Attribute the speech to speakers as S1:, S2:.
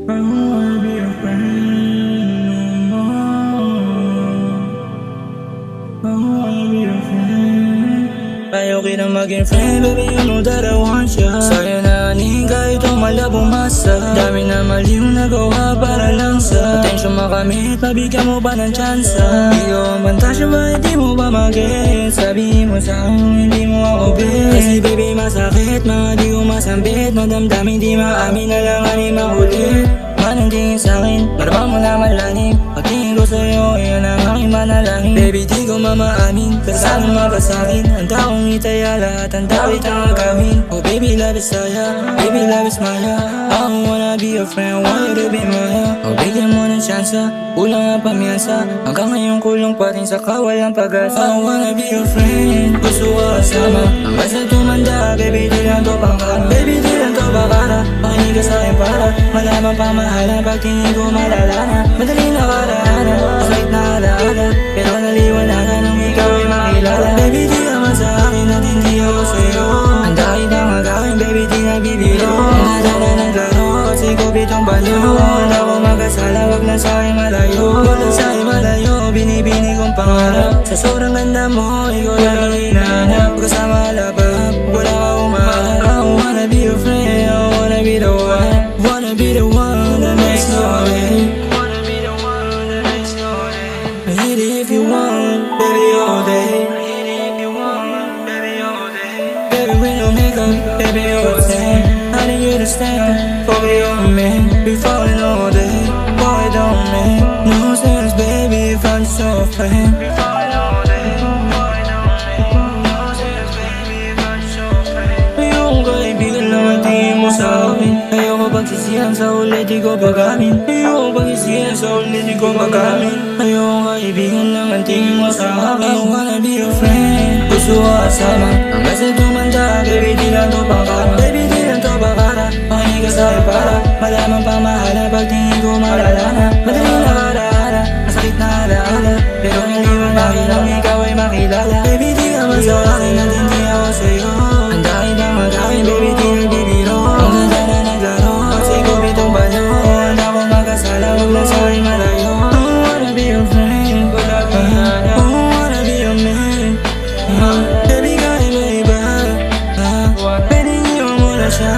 S1: I don't wanna be your friend no more. I don't wanna be your friend. Ayaw kitang maging friend, baby, you know that I want ya. Sa'yo na aning kahit malabong masa. Dami na mali yung nagawa para lang sa atensyon makamit, mabigyan mo ba ng tsansa? Di ko ang pantasya ba, hindi mo ba mag-get? Sabihin mo sa'kin kung hindi mo ako bet. Kasi baby masakit, mga di ko masambit. Madamdamin di maamin na lang ani makulit. Manang tingin sa'kin, marama mo na malalim. Pagtingin ko sa'yo, yun ang aking manalangin. Baby di ko mamaamin, kasama nga ba sa'kin? Handa kong itaya lahat, handa kitang agawin. Oh baby love is saya, baby love is maya. I don't wanna be your friend, want you to be maya. Oh bigyan mo ng tsansa, kulang ang pamyansa. Hanggang ngayon kulong pa rin sa kawalang pag-asa. I don't wanna be your friend, gusto ko kasama. Hanggang sa tumanda, baby di lang to pangkara. Baby di lang to bakara, pakinig ka sa'kin para malaman pamahalan. Pagtingin ko malala na, madali na karana. Sakit na alaala, pero naliwanagan nung ikaw ay makilala. Baby di naman sa akin at hindi ako sa'yo. Handa kitang magawin, baby di nagbibiro. Nadala ng klaro, kasi ko bitong banyo. Handa ko magkasala, wag lang sa'kin malayo. Wag lang sa'kin malayo, binibini kong pangarap. Sa sobrang ganda mo, ikaw lang ang hinahanap. Kasama alabab, wala ka umaharap. I don't wanna be your friend, I don't wanna be the one. Wanna be the one that makes no way. Wanna be the one that makes no way. I hit it if you want, baby all day. I hit it if you want, baby all day. Baby we don't make up, baby you're a 10. I need you to stand for me, you're a man. We falling all day, boy don't make no sense, baby if I'm just your friend. We falling all day, boy don't make no sense, baby if I'm just your friend. Ayoko kaibigan lang ang tingin mo sa akin. Ayoko pagsisihan sa ulit, di ko pag-amin. Ayoko pagsisihan sa ulit, di ko pag-amin. Ayoko kaibigan lang ang tingin mo sa akin. I don't wanna be your friend, gusto ko kasama. Hanggang sa tumanda, baby di lang to pangkara. Baby di lang to bakara, pakinig ka sa'kin para malaman pamahala. Pagtingin ko malala na, madali na karana. Masakit na alaala, pero naliwanagan lang ikaw ay makilala. Baby di naman sa akin at hindi ako sa'yo. Handa kitang magawin, baby di nagbibiro. Ang ganda na naglaro, kasi ko bitong banyo. Handa ko magkasala, wag lang sa'kin malayo. I don't wanna be your friend, I don't wanna be your man. Baby kahit may iba, pwede niyo mo na siya.